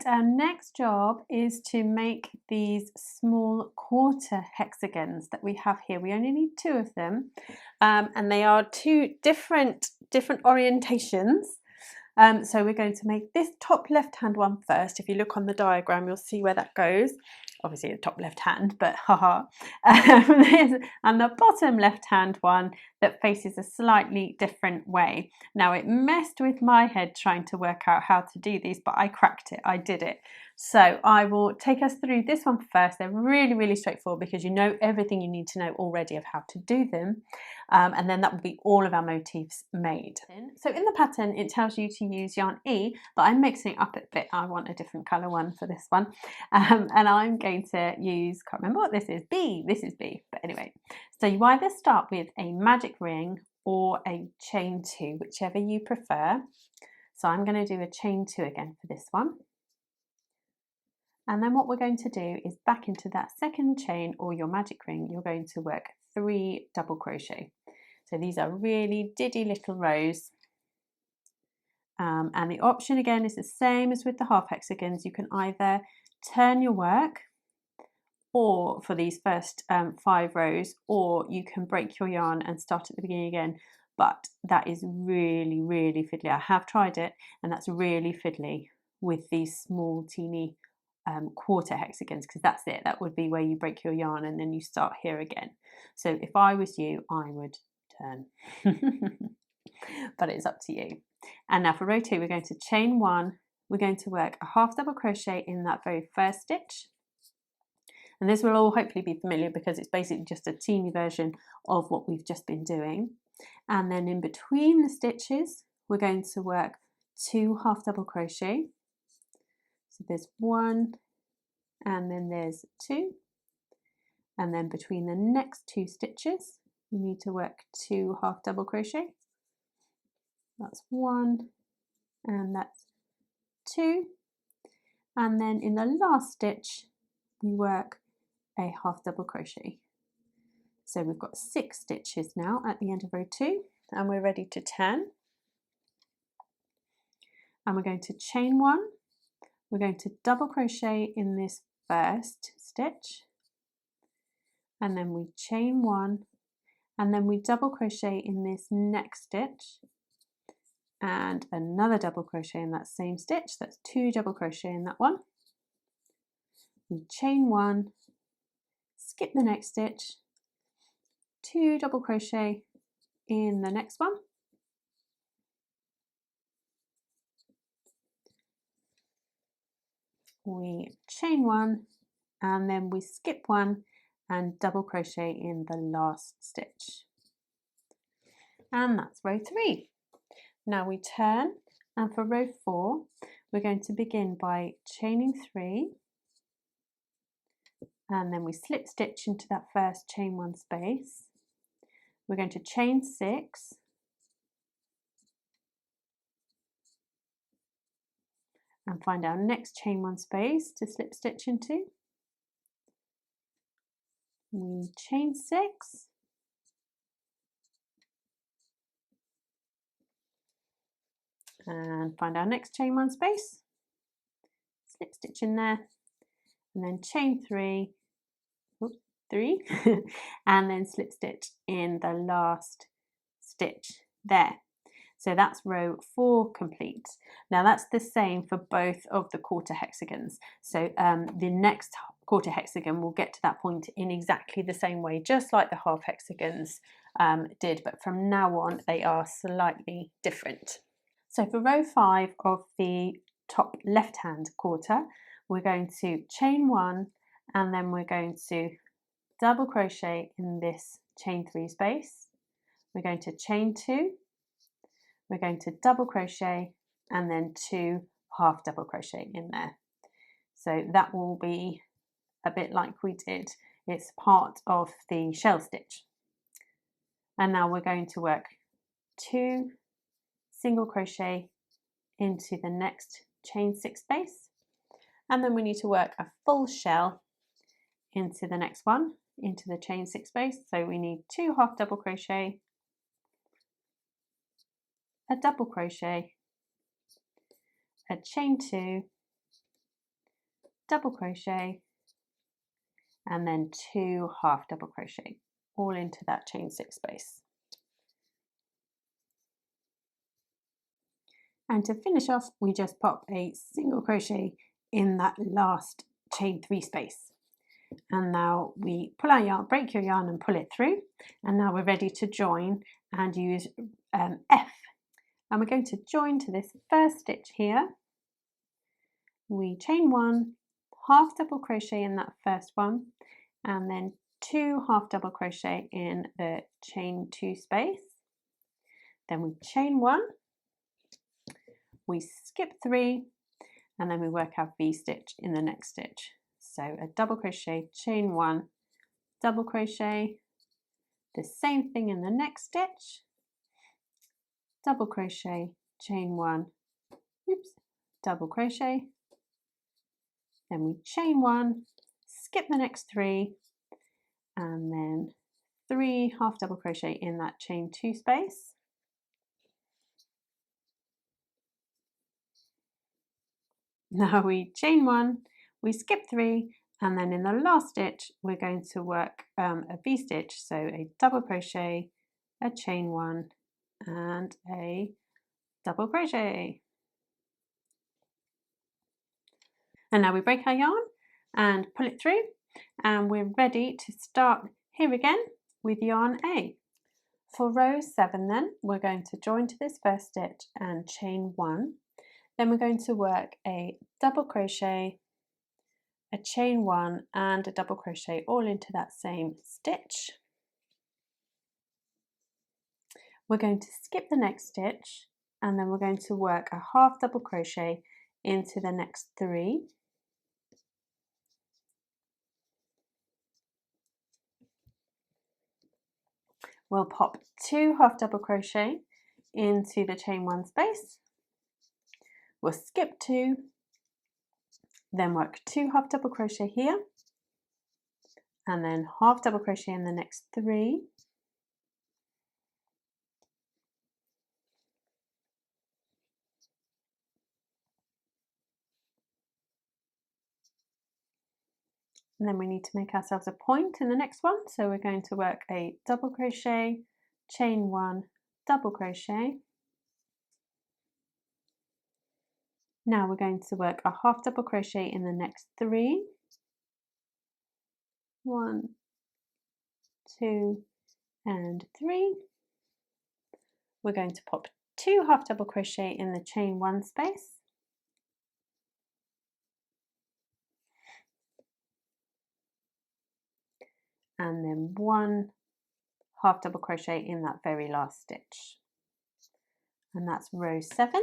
Right, our next job is to make these small quarter hexagons that we have here. We only need 2 of them, and they are 2 different orientations. So we're going to make this top left hand one first. If you look on the diagram, you'll see where that goes. Obviously the top left hand, but haha. And the bottom left hand one that faces a slightly different way. Now it messed with my head trying to work out how to do these, but I cracked it, I did it. So I will take us through this one first. They're really straightforward because you know everything you need to know already of how to do them. And then that will be all of our motifs made. So in the pattern, it tells you to use yarn E, but I'm mixing it up a bit. I want a different colour one for this one. And I'm going to use, can't remember what this is, B. This is B, but anyway. So you either start with a magic ring or a chain 2, whichever you prefer. So I'm going to do a chain 2 again for this one. And then what we're going to do is back into that second chain or your magic ring, you're going to work 3 double crochet. So these are really diddy little rows. And the option again is the same as with the half hexagons. You can either turn your work or for these first 5 rows, or you can break your yarn and start at the beginning again. But that is really fiddly. I have tried it and that's really fiddly with these small teeny quarter hexagons, because that's it. That would be where you break your yarn and then you start here again. So if I was you, I would turn. But it's up to you. And now for row 2, we're going to chain 1. We're going to work a half double crochet in that very first stitch. And this will all hopefully be familiar because it's basically just a teeny version of what we've just been doing. And then in between the stitches, we're going to work 2 half double crochet. So there's 1 and then there's 2. And then between the next 2 stitches, you need to work 2 half double crochet. That's 1 and that's 2. And then in the last stitch, we work a half double crochet. So we've got 6 stitches now at the end of row 2 and we're ready to turn. And we're going to chain 1. We're going to double crochet in this first stitch, and then we chain 1, and then we double crochet in this next stitch, and another double crochet in that same stitch. That's 2 double crochet in that one. We chain 1, skip the next stitch, 2 double crochet in the next one, we chain 1, and then we skip 1 and double crochet in the last stitch. And that's row 3. Now we turn, and for row 4, we're going to begin by chaining 3, and then we slip stitch into that first chain 1 space. We're going to chain 6, and find our next chain 1 space to slip stitch into. We chain 6, and find our next chain 1 space, slip stitch in there, and then chain 3, and then slip stitch in the last stitch there. So that's row 4 complete. Now that's the same for both of the quarter hexagons. So the next quarter hexagon will get to that point in exactly the same way, just like the half hexagons did, but from now on they are slightly different. So for row 5 of the top left hand quarter, we're going to chain 1, and then we're going to double crochet in this chain 3 space. We're going to chain 2, we're going to double crochet, and then 2 half double crochet in there. So that will be a bit like we did. It's part of the shell stitch. And now we're going to work 2 single crochet into the next chain 6 space, and then we need to work a full shell into the next one, into the chain 6 space. So we need 2 half double crochet, a double crochet, a chain 2, double crochet, and then 2 half double crochet all into that chain 6 space. And to finish off, we just pop a single crochet in that last chain 3 space. And now we pull our yarn, break your yarn and pull it through. And now we're ready to join and use F. And we're going to join to this first stitch here. We chain 1, half double crochet in that first one, and then 2 half double crochet in the chain 2 space. Then we chain 1, we skip 3, and then we work our V stitch in the next stitch. So a double crochet, chain 1, double crochet, the same thing in the next stitch, double crochet, chain 1, oops, double crochet, then we chain 1, skip the next 3, and then 3 half double crochet in that chain 2 space. Now we chain 1, we skip 3, and then in the last stitch we're going to work a V stitch, so a double crochet, a chain 1, and a double crochet. And now we break our yarn and pull it through, and we're ready to start here again with yarn A. For row 7 then, we're going to join to this first stitch and chain 1. Then we're going to work a double crochet, a chain 1 and a double crochet all into that same stitch. We're going to skip the next stitch, and then we're going to work a half double crochet into the next 3. We'll pop 2 half double crochet into the chain 1 space. We'll skip 2, then work 2 half double crochet here, and then half double crochet in the next 3. And then we need to make ourselves a point in the next one, so we're going to work a double crochet, chain 1, double crochet. Now we're going to work a half double crochet in the next 3. 1, 2, and 3. We're going to pop 2 half double crochet in the chain 1 space. And then 1 half double crochet in that very last stitch. And that's row 7.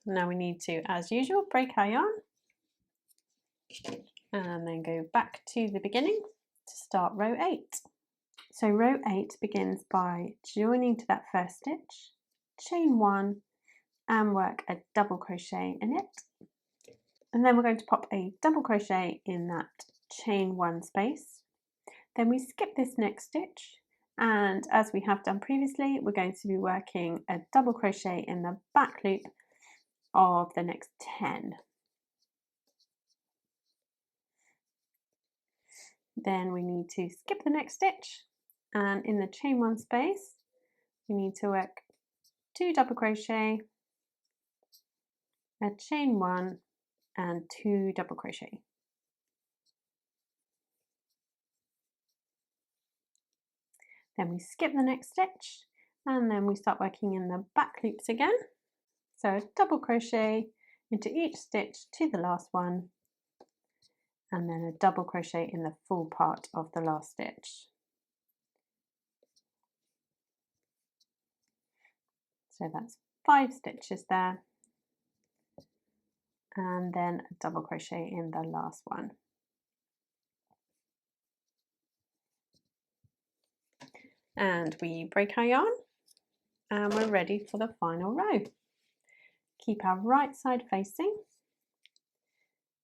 Now we need to, as usual, break our yarn and then go back to the beginning to start row 8. So row 8 begins by joining to that first stitch, chain 1 and work a double crochet in it. And then we're going to pop a double crochet in that chain 1 space. Then we skip this next stitch, and as we have done previously, we're going to be working a double crochet in the back loop of the next 10. Then we need to skip the next stitch, and in the chain 1 space we need to work 2 double crochet, a chain 1 and 2 double crochet. Then we skip the next stitch, and then we start working in the back loops again. So a double crochet into each stitch to the last one, and then a double crochet in the full part of the last stitch. So that's 5 stitches there, and then a double crochet in the last one. And we break our yarn, and we're ready for the final row. Keep our right side facing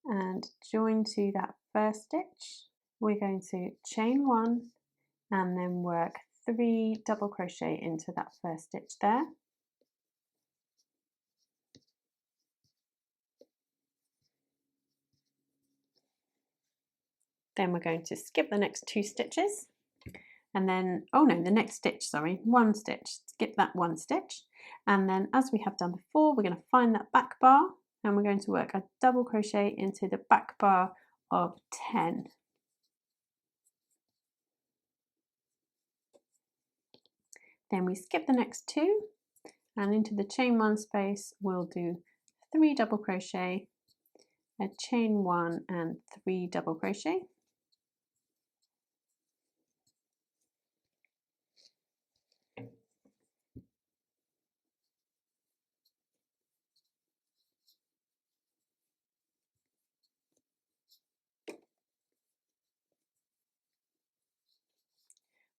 and join to that first stitch. We're going to chain 1 and then work 3 double crochet into that first stitch there. Then we're going to skip the next 2 stitches, and then, oh no, the next stitch, sorry, 1 stitch, skip that 1 stitch, and then as we have done before, we're going to find that back bar, and we're going to work a double crochet into the back bar of 10. Then we skip the next 2, and into the chain 1 space we'll do 3 double crochet, a chain 1 and 3 double crochet.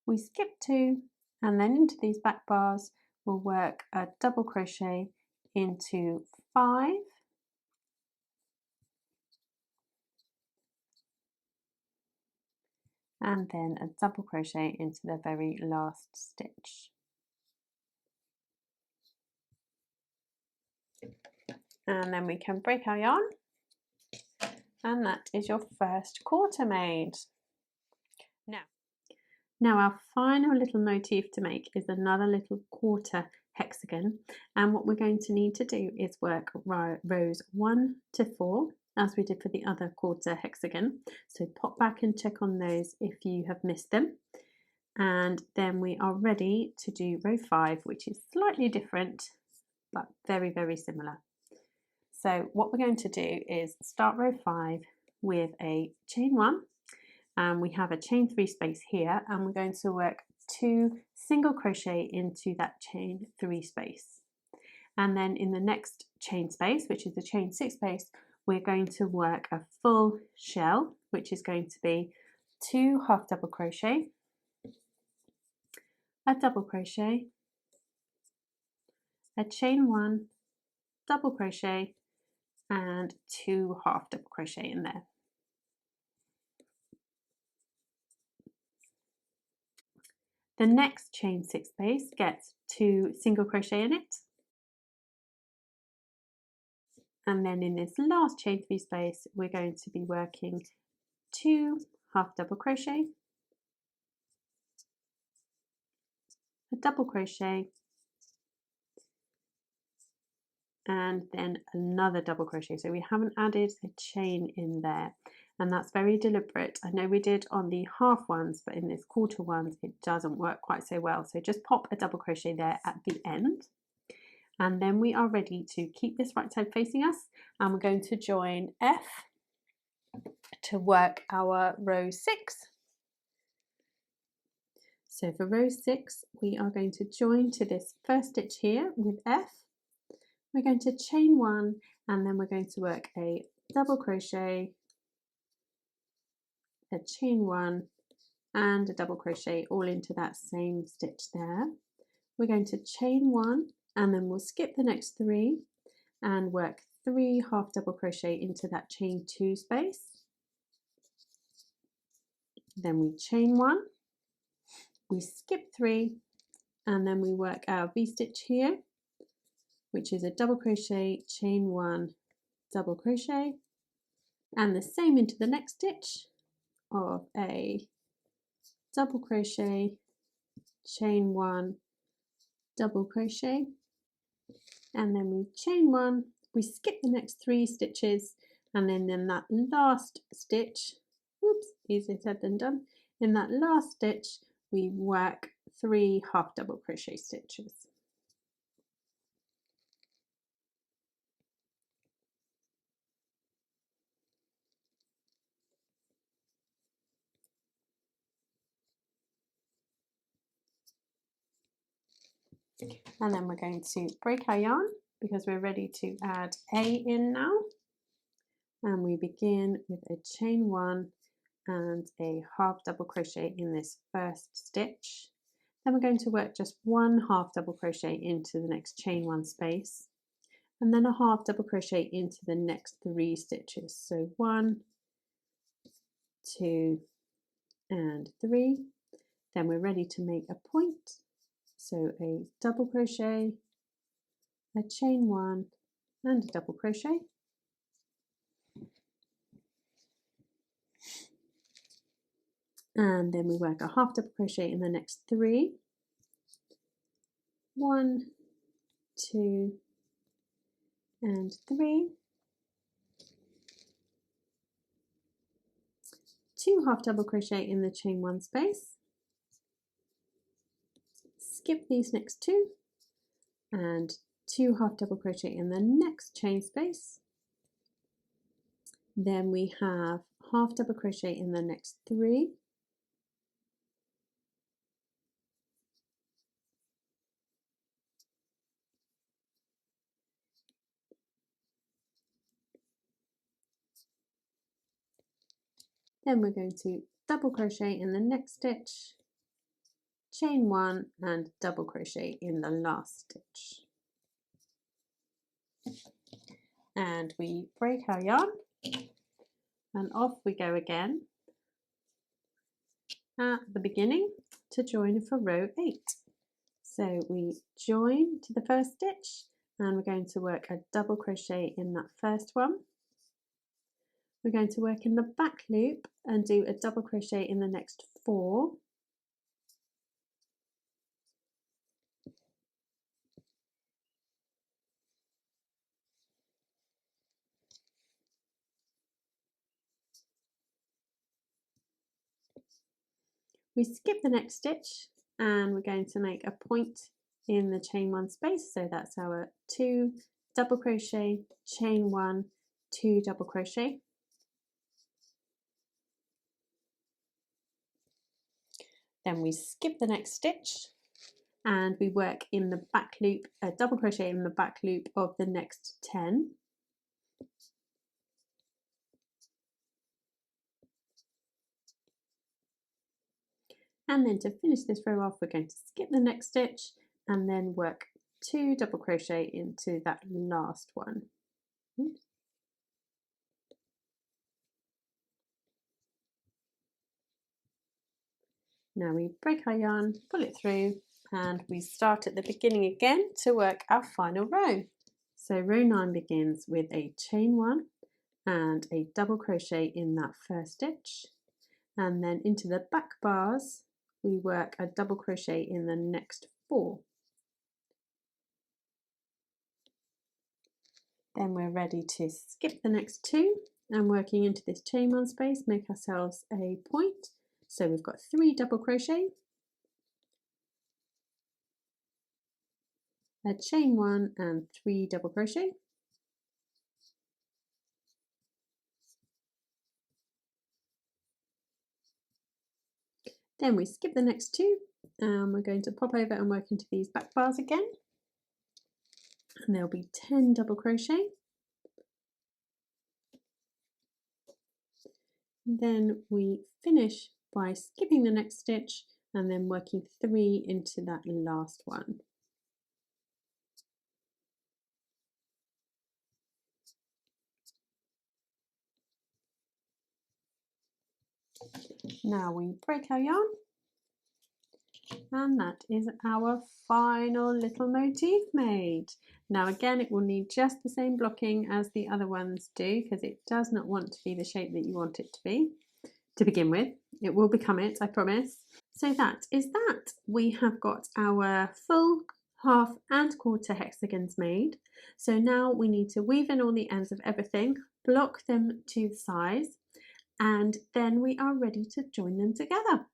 We skip 2, and then into these back bars we'll work a double crochet into 5, and then a double crochet into the very last stitch. And then we can break our yarn, and that is your first quarter made. Now our final little motif to make is another little quarter hexagon, and what we're going to need to do is work rows 1 to 4 as we did for the other quarter hexagon, so pop back and check on those if you have missed them, and then we are ready to do row 5, which is slightly different but very similar. So what we're going to do is start row 5 with a chain 1, and we have a chain 3 space here, and we're going to work 2 single crochet into that chain 3 space, and then in the next chain space, which is the chain 6 space, we're going to work a full shell, which is going to be 2 half double crochet, a double crochet, a chain 1, double crochet, and 2 half double crochet in there. The next chain 6 space gets 2 single crochet in it, and then in this last chain 3 space we're going to be working 2 half double crochet, a double crochet, and then another double crochet. So we haven't added a chain in there, and that's very deliberate. I know we did on the half ones, but in this quarter ones it doesn't work quite so well, so just pop a double crochet there at the end, and then we are ready to keep this right side facing us, and we're going to join F to work our row 6. So for row 6 we are going to join to this first stitch here with F. We're going to chain 1, and then we're going to work a double crochet, a chain 1, and a double crochet all into that same stitch there. We're going to chain 1, and then we'll skip the next 3 and work 3 half double crochet into that chain 2 space. Then we chain 1, we skip 3, and then we work our V-stitch here, which is a double crochet, chain 1, double crochet, and the same into the next stitch of a double crochet, chain 1, double crochet, and then we chain 1, we skip the next 3 stitches, and then in that last stitch, oops, easier said than done, in that last stitch we work 3 half double crochet stitches. And then we're going to break our yarn because we're ready to add A in now, and we begin with a chain 1 and a half double crochet in this first stitch. Then we're going to work just 1 half double crochet into the next chain 1 space, and then a half double crochet into the next 3 stitches. So 1, 2, and 3. Then we're ready to make a point. So a double crochet, a chain 1, and a double crochet. and then we work a half double crochet in the next 3. 1, 2 and 3. 2 half double crochet in the chain 1 space, skip these next 2 and 2 half double crochet in the next chain space. Then we have half double crochet in the next 3, then we're going to double crochet in the next stitch, chain 1 and double crochet in the last stitch, and we break our yarn and off we go again at the beginning to join for row 8. So we join to the first stitch and we're going to work a double crochet in that first one. We're going to work in the back loop and do a double crochet in the next 4. We skip the next stitch and we're going to make a point in the chain 1 space, so that's our 2 double crochet, chain 1, 2 double crochet. Then we skip the next stitch and we work in the back loop, a double crochet in the back loop of the next 10. And then to finish this row off, we're going to skip the next stitch and then work 2 double crochet into that last one. Now we break our yarn, pull it through, and we start at the beginning again to work our final row. So row 9 begins with a chain 1 and a double crochet in that first stitch, and then into the back bars we work a double crochet in the next 4. Then we're ready to skip the next 2 and working into this chain 1 space, make ourselves a point. So we've got 3 double crochet, a chain 1 and 3 double crochet. Then we skip the next 2 and we're going to pop over and work into these back bars again, and there'll be 10 double crochet. Then we finish by skipping the next stitch and then working 3 into that last one. Now we break our yarn, and that is our final little motif made. Now again, it will need just the same blocking as the other ones do, because it does not want to be the shape that you want it to be to begin with. It will become it, I promise. So that is that. We have got our full, half and quarter hexagons made. So now we need to weave in all the ends of everything, block them to the size, and then we are ready to join them together.